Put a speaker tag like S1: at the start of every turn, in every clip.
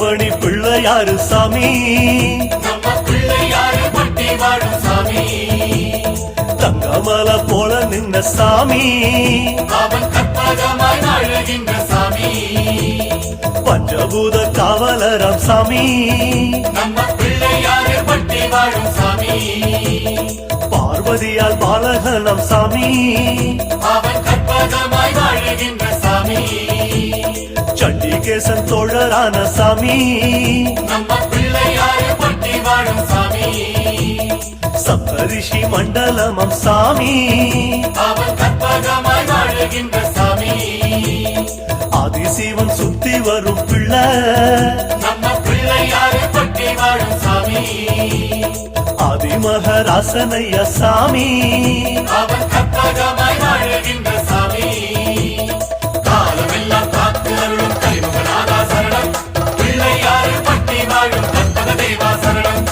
S1: தங்கமணி பிள்ளையாரு சாமி
S2: நம்ம பிள்ளையாரு பட்டி வாழும் சாமி
S1: தங்கமலை போல நின்ன சாமி
S2: அவன் கற்பகமாய் வாழுகின்ற சாமி
S1: பஞ்சபூத காவலராம் சாமி
S2: நம்ம பிள்ளையாரு பட்டி வாழும் சாமி
S1: பார்வதியால் பாலகனம் சாமி
S2: அவன் கற்பகமாய் வாழுகின்ற சாமி
S1: சண்டிகேசன் தோழரான சாமி
S2: நம்ம பிள்ளையாரு பட்டி வாழும் சாமி
S1: சப்தரிஷி மண்டலமம் சாமி
S2: அவன் கற்பகமாய் வாழுகின்ற சாமி
S1: ஆதிசிவன் சுத்தி வரும் பிள்ளை
S2: நம்ம பிள்ளையாரு பட்டி வாழும் சாமி
S1: ஆதிமகராசனைய சாமி
S2: அவன் கற்பகமாய் வாழுகின்ற சாமி காலமெல்லாம் காத்து அருளும் கலிமுகநாதா சரணம் பிள்ளையாரு பட்டி வாழும் கற்பக தேவா சரணம்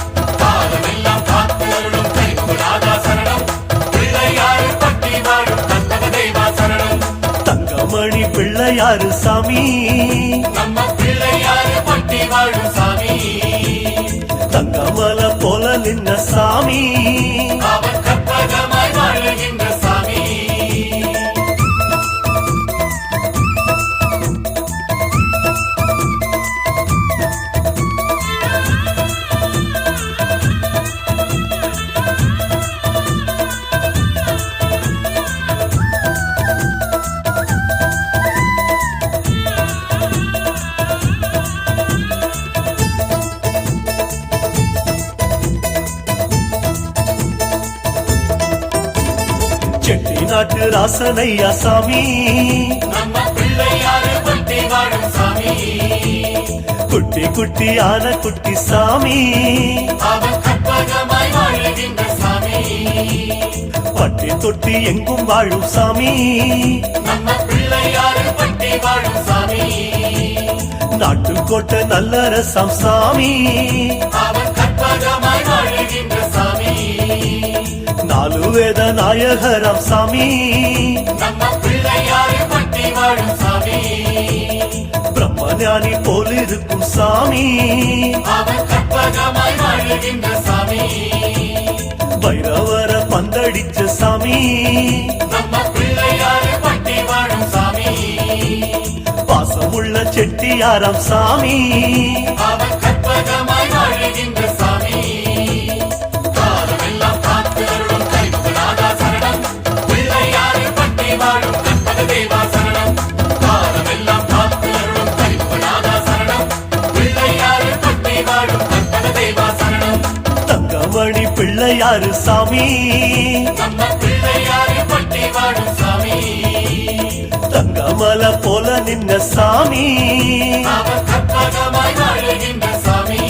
S2: காலமெல்லாம் காத்து அருளும் கலிமுகநாதா சரணம் பிள்ளையாரு பட்டி வாழும் கற்பக தேவா சரணம்
S1: தங்கமணி பிள்ளையாரு சாமி
S2: நம்ம பிள்ளையாரு பட்டி வாழும் சாமி
S1: தங்கமலை போல நின்ன சாமி
S2: அவன் கற்பகமாய் வாழுகின்ற சாமி
S1: செட்டி நாட்டு ராசனையா சாமி
S2: நம்ம பிள்ளையாரு பட்டி வாழும் சாமி
S1: குட்டி குட்டியான குட்டி சாமி
S2: அவன் கற்பகமாய் வாழுகின்ற சாமி
S1: பட்டி தொட்டி எங்கும் வாழும் சாமி
S2: நம்ம பிள்ளையாரு பட்டி வாழும் சாமி
S1: நாட்டுக்கோட்டை நல்லரசம் சாமி
S2: அவன் கற்பகமாய் வாழுகின்ற சாமி
S1: நாலு வேத நாயகரம் சாமி
S2: நம்ம பிள்ளையாரு பட்டி வாழும் சாமி
S1: பிரம்மஞானி போல் இருக்கும் சாமி
S2: அவன் கற்பகமாய் வாழுகின்ற சாமி
S1: பைரவர பந்தடிச்ச சாமி
S2: நம்ம பிள்ளையாரு பட்டி வாழும் சாமி
S1: பாசமுள்ள செட்டியாரம் சாமி
S2: அவன் கற்பகமாய் வாழுகின்ற சாமி காலமெல்லாம் காத்து அருளும் கலிமுகநாதா சரணம் பிள்ளையாரு பட்டி வாழும் கற்பக தேவா சரணம் காலமெல்லாம் காத்து அருளும் கலிமுகநாதா சரணம் பிள்ளையாரு பட்டி வாழும் கற்பக தேவா சரணம்
S1: தங்கமணி பிள்ளையாரு சாமி
S2: நம்ம பிள்ளையாரு பட்டி வாழும் சாமி
S1: தங்கமலை போல நின்ன சாமி
S2: அவன் கற்பகமாய் வாழுகின்ற சாமி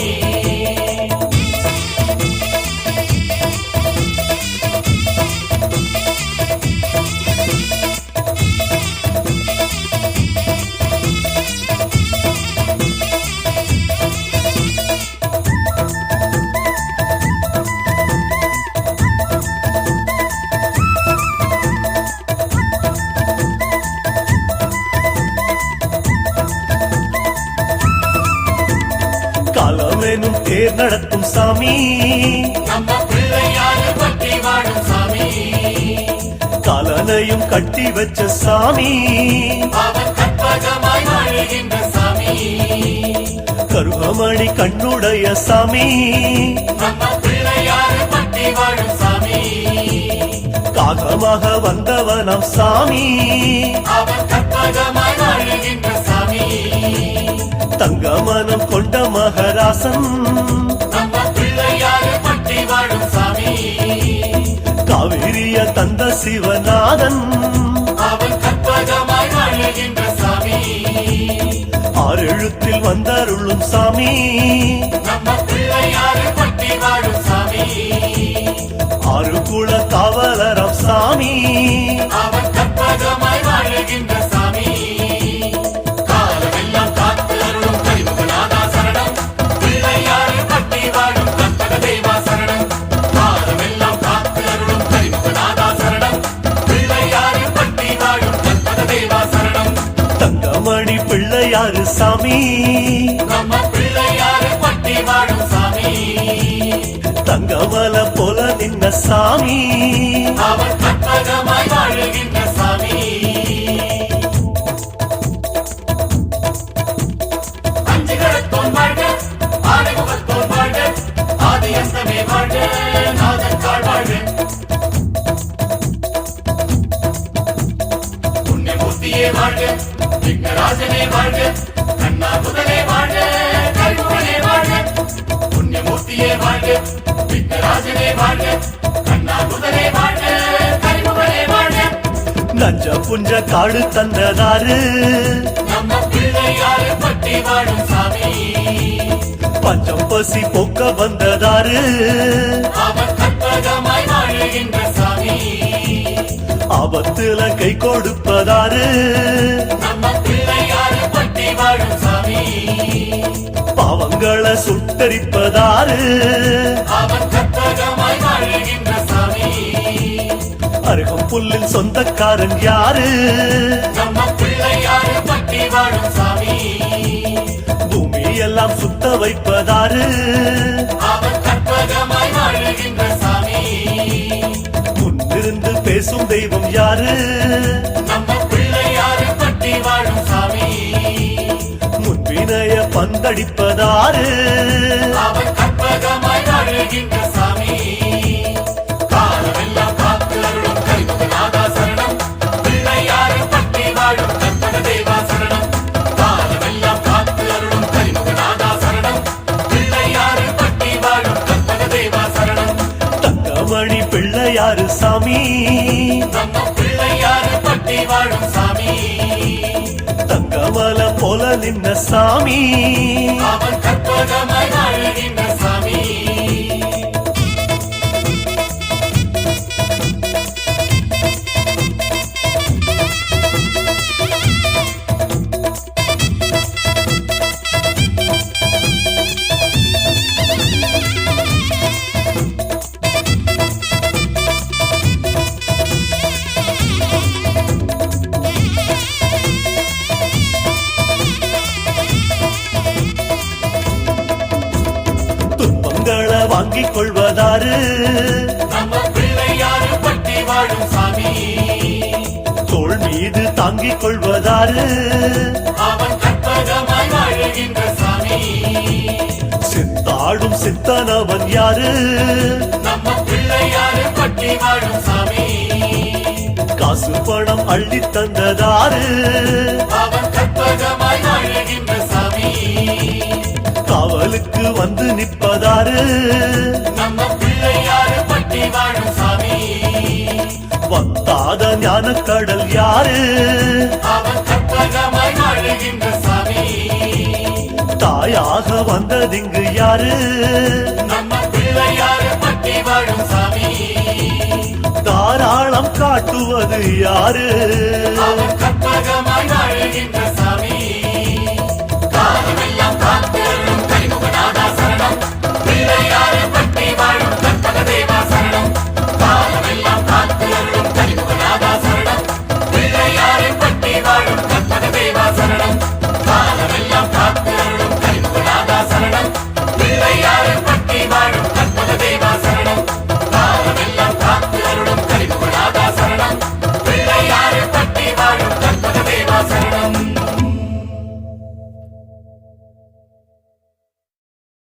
S1: காலமேனும் தேர் நடத்தும் சாமி
S2: நம்ம பிள்ளையாரு பட்டி வாழும் சாமி
S1: காலனையும் கட்டி வச்ச சாமி
S2: அவன் கற்பகமாய் வாழுகின்ற சாமி
S1: கருகமணி கண்ணுடைய சாமி
S2: நம்ம பிள்ளையாரு பட்டி வாழும் சாமி
S1: காகமாக வந்தவனம் சாமி
S2: அவன் கற்பகமாய் வாழுகின்ற சாமி
S1: தங்கமனம் கொண்ட மகராசன்
S2: நம்ம பிள்ளையாரு பட்டி வாழும் சாமி
S1: காவிரிய தந்த சிவநாதன்
S2: அவன் கற்பகமாய் வாழுகின்ற சாமி
S1: ஆறெழுத்தில் வந்தருளும் சாமி
S2: நம்ம பிள்ளையாரு பட்டி வாழும் சாமி
S1: ஆறு குல காவலரம் சாமி
S2: அவன் கற்பகமாய் வாழுகின்ற சாமி காலமெல்லாம் காத்து அருளும் கலிமுகநாதா சரணம் பிள்ளையாரு பட்டி வாழும் கற்பக தேவா சரணம் காலமெல்லாம் காத்து அருளும் கலிமுகநாதா சரணம் பிள்ளையாரு பட்டி வாழும் கற்பக தேவா சரணம்
S1: தங்கமணி பிள்ளையாரு சாமி
S2: நம்ம பிள்ளையாரு பட்டி வாழும் சாமி
S1: தங்கமல போல நின்ன சாமி
S2: அவர் கற்பகமாய் வாழுகின்ற சாமி அஞ்சுகளத்தோன் வாழ்க ஆனைமுகத்தோன் வாழ்க ஆதி அந்தமே வாழ்க நாதன் தாழ் வாழ்க புண்ணியமூர்த்தியே வாழ்க விக்னராஜனே வாழ்க கண்ணா முதலே வாழ்க கல்முகனே வாழ்க புண்ணியமூர்த்தியே வாழ்க விக்னராஜனே வாழ்க கண்ணா முதலே வாழ்க கல்முகனே வாழ்க
S1: நஞ்ச புஞ்ச காடு தந்ததாரு
S2: நம்ம பிள்ளையாரு பட்டி வாழும் சாமி
S1: பஞ்சம் பசி போக்க வந்ததாரு
S2: அவர் கற்பகமாய் வாழுகின்ற சாமி
S1: ஆபத்துல கை கொடுப்பதாரு
S2: நம்ம பிள்ளையாரு பட்டி வாழும் சாமி
S1: பாவங்களை சுட்டரிப்பதாரு
S2: அவர் கற்பகமாய் வாழுகின்ற சாமி
S1: அருகம் புல்லில் சொந்தக்காரன் யாரு
S2: நம்ம பிள்ளையாரு பட்டி வாழும் சாமி
S1: பூமி எல்லாம் சுத்த வைப்பதாரு
S2: அவர் கற்பகமாய் வாழுகின்ற சாமி
S1: முன்னிருந்து பேசும் தெய்வம் யாரு
S2: நம்ம பிள்ளையாரு பட்டி வாழும் சாமி
S1: முன்பினைய பந்தடிப்பதாரு
S2: அவர் கற்பகமாய் வாழுகின்ற சாமி காலமெல்லாம் காத்து அருளும் கரிமுகநாதா சரணம் பிள்ளையாரு பட்டி வாழும் கற்பக தேவா சரணம் காலமெல்லாம் காத்து அருளும் கரிமுகநாதா சரணம் பிள்ளையாரு பட்டி வாழும் கற்பக தேவா சரணம்
S1: தங்கமணி பிள்ளையாரு சாமி
S2: நம்ம பிள்ளையாரு பட்டி வாழும் சாமி
S1: தங்கமல போல நின்ன சாமி
S2: அவன் கற்பகமாய் வாழுகின்ற சாமி
S1: துன்பங்களை வாங்கிக் கொள்வதாரு
S2: நம்ம பிள்ளையாரு பட்டி வாழும் சாமி
S1: தோள் மீது தாங்கிக் கொள்வதாரு
S2: அவன் கற்பகமாய் வாழுகின்ற சாமி
S1: சித்தாடும் சித்தனவன் யாரு
S2: நம்ம பிள்ளையாரு பட்டி வாழும் சாமி
S1: காசு பணம் அள்ளி தந்ததாரு
S2: அவன் கற்பகமாய் வாழுகின்ற சாமி
S1: காவலுக்கு வந்து நிற்பதாரு
S2: நம்ம பிள்ளையாரு பட்டி வாழும் சாமி
S1: வத்தாத ஞான கடல் யாரு
S2: அவன் கற்பகமாய் வாழுகின்ற சாமி
S1: தாயாக வந்ததிங்கு யாரு
S2: நம்ம பிள்ளையாரு பட்டி வாழும் சாமி
S1: தாராளம் காட்டுவது யாரு
S2: அவன் கற்பகமாய் வாழுகின்ற